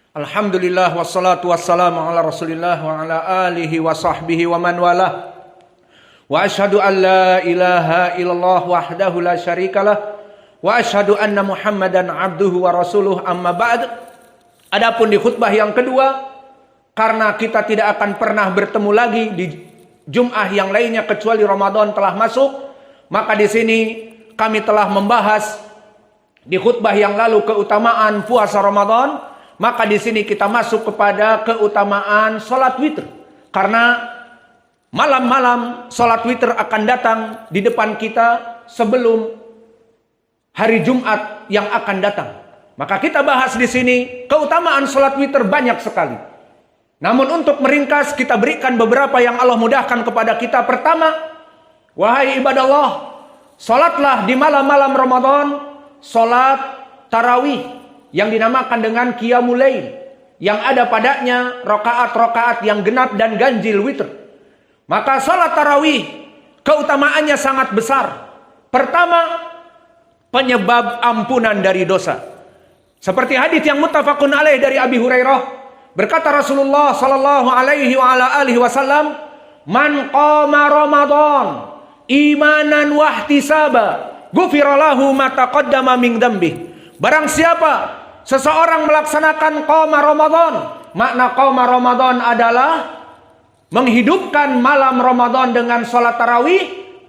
Alhamdulillah wassalatu wassalamu ala Rasulillah wa ala alihi wa sahbihi wa man walah. Wa asyhadu an la ilaha illallah wahdahu la syarikalah wa asyhadu anna Muhammadan abduhu wa rasuluh, amma ba'd. Adapun di khutbah yang kedua, karena kita tidak akan pernah bertemu lagi di Jum'ah yang lainnya kecuali Ramadan telah masuk, maka di sini kami telah membahas di khutbah yang lalu keutamaan puasa Ramadan. Maka di sini kita masuk kepada keutamaan sholat witir. Karena malam-malam sholat witir akan datang di depan kita sebelum hari Jumat yang akan datang. Maka kita bahas di sini keutamaan sholat witir banyak sekali. Namun untuk meringkas kita berikan beberapa yang Allah mudahkan kepada kita. Pertama, wahai ibadah Allah, sholatlah di malam-malam Ramadan sholat tarawih yang dinamakan dengan Qiyamul Lail, yang ada padanya rakaat-rakaat yang genap dan ganjil witir. Maka salat tarawih keutamaannya sangat besar. Pertama, penyebab ampunan dari dosa. Seperti hadis yang muttafaqun alaih dari Abi Hurairah, berkata Rasulullah sallallahu alaihi wa ala alihi wasallam, "Man qama Ramadan imanan wa ihtisaba, ghufira lahu ma taqaddama min dzambi." Barang siapa seseorang melaksanakan qoma Ramadan, makna qoma Ramadan adalah menghidupkan malam Ramadan dengan sholat tarawih,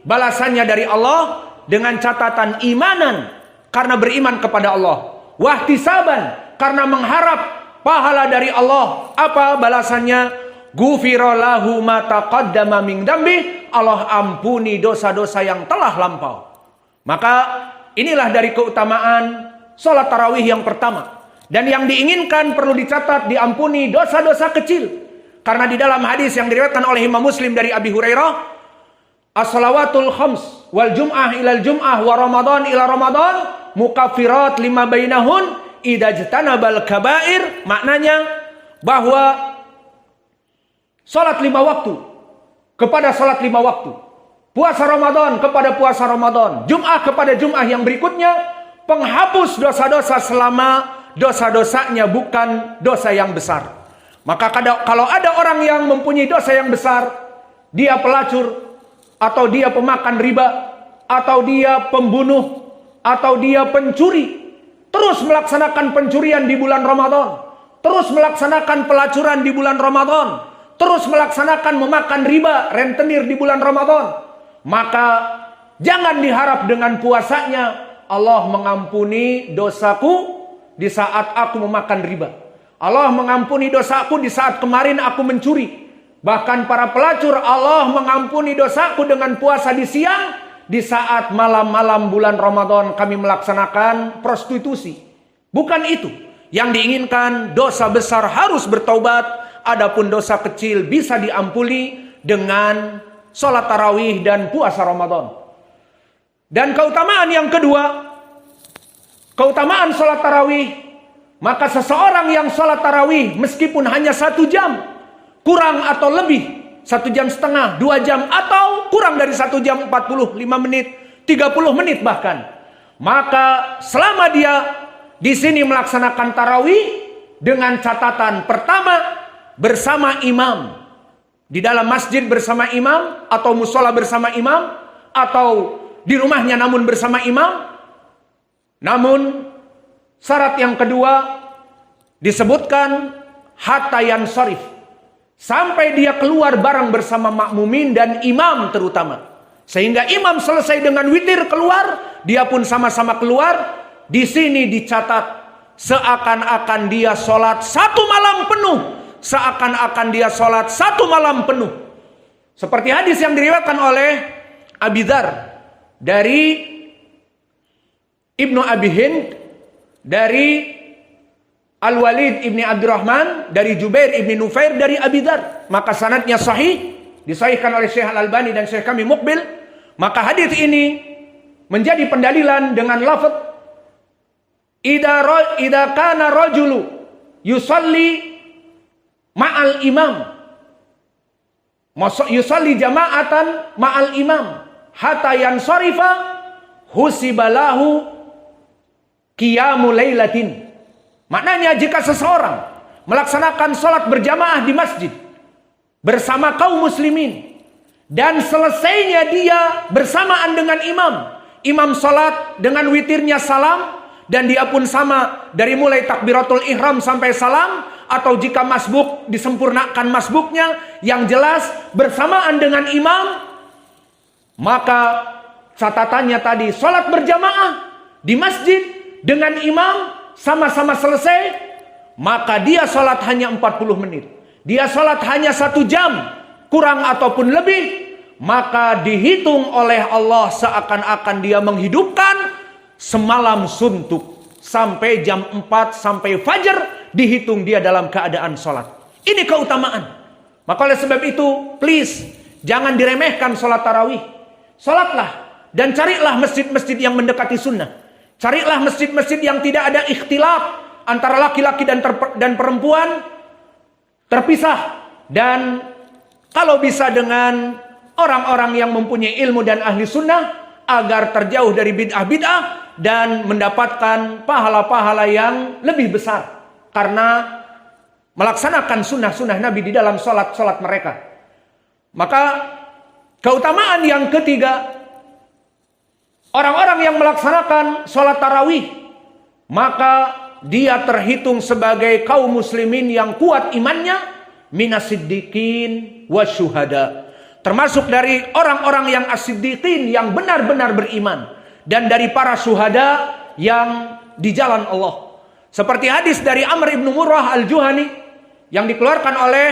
balasannya dari Allah dengan catatan imanan karena beriman kepada Allah, wahtisaban karena mengharap pahala dari Allah. Apa balasannya? Ghufira lahu ma taqaddama min dzambi, Allah ampuni dosa-dosa yang telah lampau. Maka inilah dari keutamaan sholat tarawih yang pertama. Dan yang diinginkan perlu dicatat, diampuni dosa-dosa kecil. Karena di dalam hadis yang diriwayatkan oleh Imam Muslim dari Abi Hurairah, as-salawatul khams wal jum'ah ilal jum'ah wa ramadan ila ramadan mukaffirat lima bainahun idza jtanabal kabair. Maknanya bahwa sholat 5 waktu kepada sholat 5 waktu, puasa Ramadan kepada puasa Ramadan, Jum'ah kepada Jum'ah yang berikutnya, penghapus dosa-dosa selama dosa-dosanya bukan dosa yang besar. Maka kalau ada orang yang mempunyai dosa yang besar, dia pelacur, atau dia pemakan riba, atau dia pembunuh, atau dia pencuri, terus melaksanakan pencurian di bulan Ramadan, terus melaksanakan pelacuran di bulan Ramadan, terus melaksanakan memakan riba, rentenir di bulan Ramadan, maka jangan diharap dengan puasanya Allah mengampuni dosaku di saat aku memakan riba. Allah mengampuni dosaku di saat kemarin aku mencuri. Bahkan para pelacur, Allah mengampuni dosaku dengan puasa di siang, di saat malam-malam bulan Ramadan kami melaksanakan prostitusi. Bukan itu yang diinginkan. Dosa besar harus bertaubat, adapun dosa kecil bisa diampuni dengan sholat tarawih dan puasa Ramadan. Dan keutamaan yang kedua, keutamaan sholat tarawih, maka seseorang yang sholat tarawih meskipun hanya 1 jam, kurang atau lebih, 1 jam setengah, 2 jam, atau kurang dari 1 jam 45 menit, 30 menit bahkan, maka selama dia di sini melaksanakan tarawih dengan catatan, pertama, bersama imam, di dalam masjid bersama imam, atau musola bersama imam, atau di rumahnya namun bersama imam. Namun syarat yang kedua disebutkan hatta yansharif, sampai dia keluar bareng bersama makmumin dan imam terutama, sehingga imam selesai dengan witir keluar, dia pun sama-sama keluar. Di sini dicatat seakan-akan dia sholat 1 malam penuh, seakan-akan dia sholat 1 malam penuh. Seperti hadis yang diriwayatkan oleh Abi Dzar dari Ibnu Abi Hind, dari Al-Walid ibni Abdurrahman, dari Jubair ibni Nufair, dari Abi Dzar. Maka sanadnya sahih, disahihkan oleh Syekh Al-Albani dan Syekh kami Muqbil. Maka hadis ini menjadi pendalilan dengan lafaz idza kana rajulu yusalli ma'al imam, yusalli jama'atan ma'al imam hatta yansarifa husibalahu qiyamul lailatin. Maknanya jika seseorang melaksanakan sholat berjamaah di masjid bersama kaum muslimin, dan selesainya dia bersamaan dengan imam sholat dengan witirnya salam, dan dia pun sama dari mulai takbiratul ihram sampai salam, atau jika masbuk disempurnakan masbuknya, yang jelas bersamaan dengan imam, maka catatannya tadi sholat berjamaah di masjid dengan imam sama-sama selesai, maka dia sholat hanya 40 menit. Dia sholat hanya 1 jam kurang ataupun lebih, maka dihitung oleh Allah seakan-akan dia menghidupkan semalam suntuk. Sampai jam 4 sampai fajar dihitung dia dalam keadaan sholat. Ini keutamaan. Maka oleh sebab itu, please, jangan diremehkan sholat tarawih. Sholatlah dan carilah masjid-masjid yang mendekati sunnah. Carilah masjid-masjid yang tidak ada ikhtilaf antara laki-laki dan perempuan, terpisah. Dan kalau bisa dengan orang-orang yang mempunyai ilmu dan ahli sunnah, agar terjauh dari bid'ah-bid'ah dan mendapatkan pahala-pahala yang lebih besar karena melaksanakan sunnah-sunnah Nabi di dalam sholat-sholat mereka. Maka keutamaan yang ketiga, orang-orang yang melaksanakan sholat tarawih, maka dia terhitung sebagai kaum muslimin yang kuat imannya, minasiddiqin wasyuhada, termasuk dari orang-orang yang as-siddiqin, yang benar-benar beriman, dan dari para syuhada yang di jalan Allah. Seperti hadis dari Amr ibn Murrah al-Juhani yang dikeluarkan oleh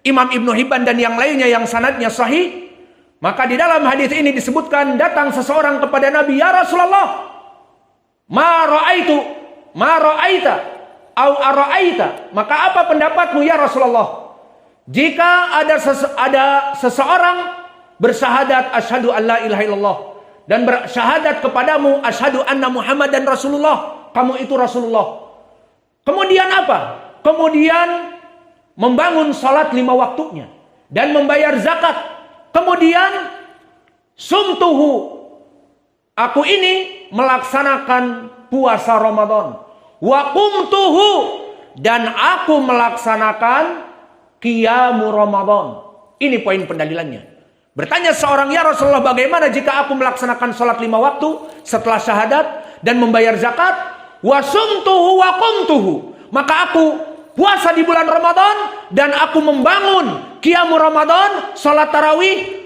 Imam Ibn Hibban dan yang lainnya yang sanadnya sahih. Maka di dalam hadis ini disebutkan, datang seseorang kepada Nabi, "Ya Rasulullah, ma ra'aita au ara'aita?" Maka apa pendapatmu ya Rasulullah? Jika ada seseorang bersyahadat asyhadu an la ilaha illallah dan bersyahadat kepadamu asyhadu anna Muhammadan Rasulullah, kamu itu Rasulullah. Kemudian apa? Kemudian membangun salat 5 waktunya dan membayar zakat. Kemudian sumtuhu, aku ini melaksanakan puasa Ramadan. Wa qumtuhu, dan aku melaksanakan qiyamu Ramadan. Ini poin pendalilannya. Bertanya seorang, "Ya Rasulullah, bagaimana jika aku melaksanakan sholat 5 waktu setelah syahadat dan membayar zakat? Wa sumtuhu wa qumtuhu." Maka aku puasa di bulan Ramadan dan aku membangun qiyamu Ramadan, sholat tarawih.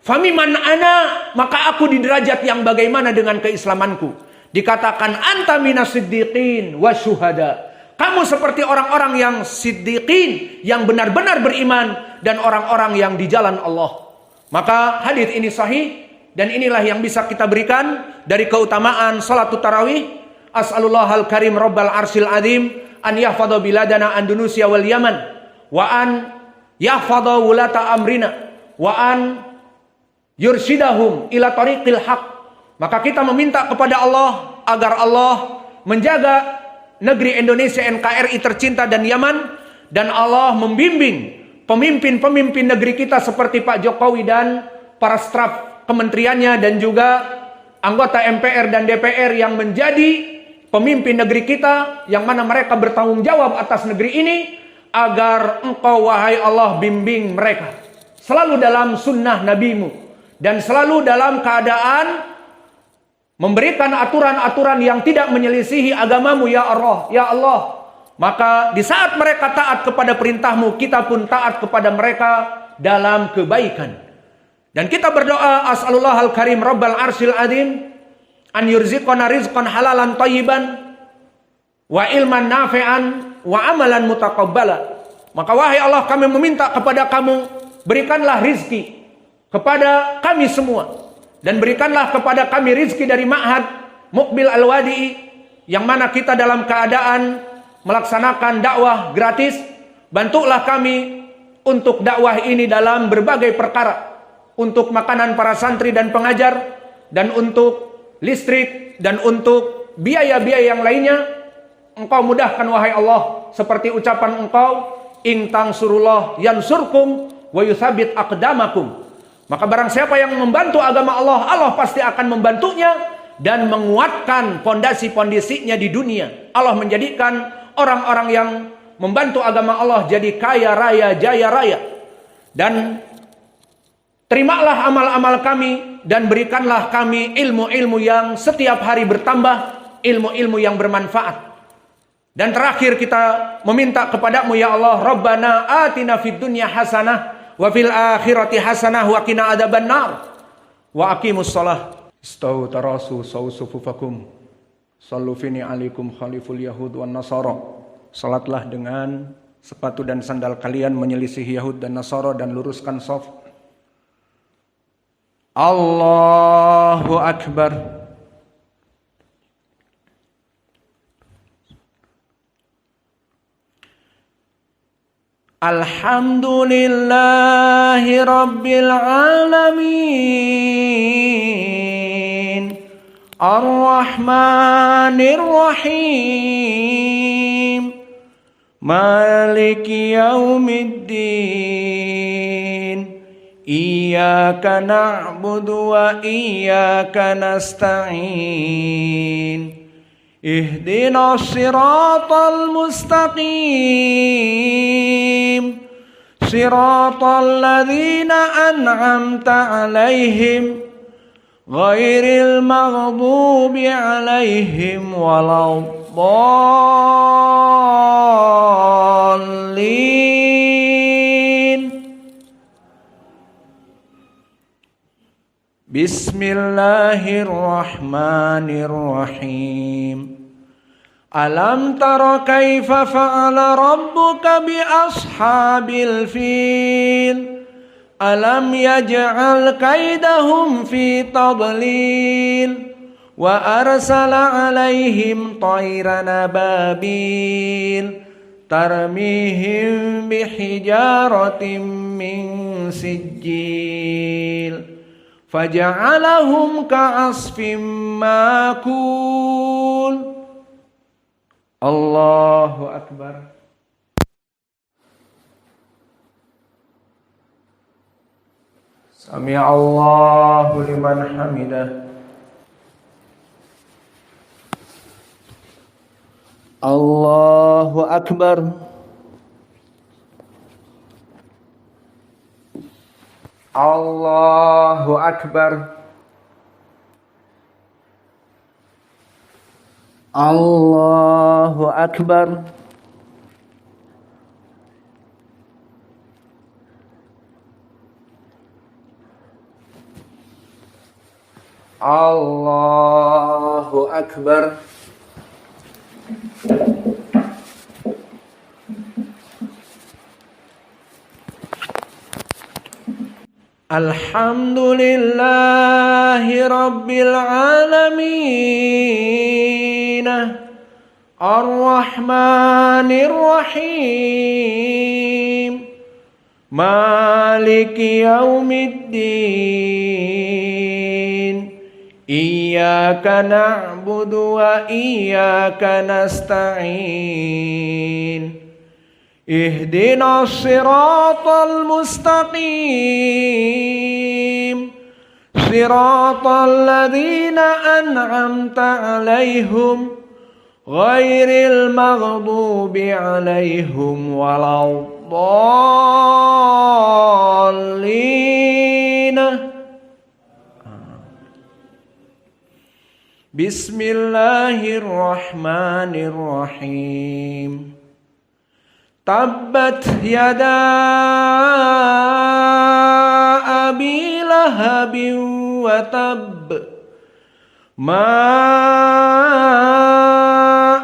Famiman ana, maka aku di derajat yang bagaimana dengan keislamanku? Dikatakan anta minasiddiqin wasyuhada. Kamu seperti orang-orang yang siddiqin, yang benar-benar beriman, dan orang-orang yang di jalan Allah. Maka hadis ini sahih, dan inilah yang bisa kita berikan dari keutamaan salatut tarawih. As'alullahal karim rabbal arsyil azim an yahfadha biladana Indonesia wal Yaman, wa an yahfadha wulata amrina, wa an yursyidahum ila tariqil haq. Maka kita meminta kepada Allah agar Allah menjaga negeri Indonesia NKRI tercinta dan Yaman, dan Allah membimbing pemimpin-pemimpin negeri kita seperti Pak Jokowi dan para staf kementeriannya, dan juga anggota MPR dan DPR yang menjadi pemimpin negeri kita, yang mana mereka bertanggung jawab atas negeri ini, agar Engkau wahai Allah bimbing mereka selalu dalam sunnah nabimu, dan selalu dalam keadaan memberikan aturan-aturan yang tidak menyelisihi agamamu ya Allah, ya Allah. Maka di saat mereka taat kepada perintahmu, kita pun taat kepada mereka dalam kebaikan. Dan kita berdoa, as'alullahal karim rabbal arsyil azim an yurziqana rizqan halalan thayyiban wa ilman nafi'an wa amalan mutaqabbala. Maka wahai Allah, kami meminta kepada kamu, berikanlah rizki kepada kami semua, dan berikanlah kepada kami rizki dari Ma'had Muqbil Al-Wadi'i, yang mana kita dalam keadaan melaksanakan dakwah gratis. Bantulah kami untuk dakwah ini dalam berbagai perkara, untuk makanan para santri dan pengajar, dan untuk listrik, dan untuk biaya-biaya yang lainnya. Engkau mudahkan wahai Allah, seperti ucapan Engkau, in tansurullah yansurkum wa yuthabbit aqdamakum. Maka barang siapa yang membantu agama Allah, Allah pasti akan membantunya dan menguatkan pondasi-pondasinya di dunia. Allah menjadikan orang-orang yang membantu agama Allah jadi kaya raya, jaya raya. Dan terimalah amal-amal kami dan berikanlah kami ilmu-ilmu yang setiap hari bertambah, ilmu-ilmu yang bermanfaat. Dan terakhir kita meminta kepadamu ya Allah, Rabbana atina fid dunya hasanah wa fil akhirati hasanah wa qina adzabannar. Wa aqimus shalah. Istau tarasu sausufufakum. Sallu fini alaikum khaliful yahud wan nasara. Salatlah dengan sepatu dan sandal kalian menyelisih Yahud dan Nasara dan luruskan shaf. Allahu akbar. Alhamdulillahi Rabbil Alamin Ar-Rahmanir Rahim Maliki Yaumiddin Iyyaka na'budu wa iyyaka nasta'in Ihdinas siratal mustaqim Siratal ladzina an'amta 'alaihim ghairil maghdubi 'alaihim waladdallin. Bismillahirrahmanirrahim. Alam tara kaifa fa'ala rabbuka bi ashabil fil. Alam yaj'al kaidahum fi tadlil. Wa arsala alaihim tayran ababil. Tarmihim bihijaratin min sijil. Faja'alahum ka'asfim makul. Allahu akbar. Sami Allahu liman hamidah. Allahu akbar. Allahu akbar. Allahu akbar. Allahu akbar. Alhamdulillahi Rabbil Alamin Ar-Rahmanir Rahim Maliki Yaumiddin Iyyaka na'budu wa iyyaka nasta'in Ihdinas siratal mustaqim Siratal ladzina an'amta 'alaihim ghairil maghdubi 'alaihim waladdallin. Bismillahirrahmanirrahim. Tabbat yada abi lahabin wa tab ma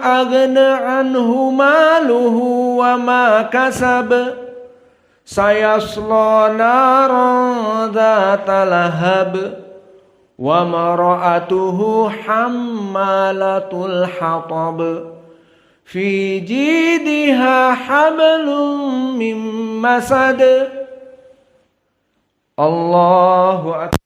aghna anhu maluhu wa ma kasab sayasla naran dhata lahab wa mara'atuhu hammalatul hatab fi jidha hablum min masad. Allahu akbar.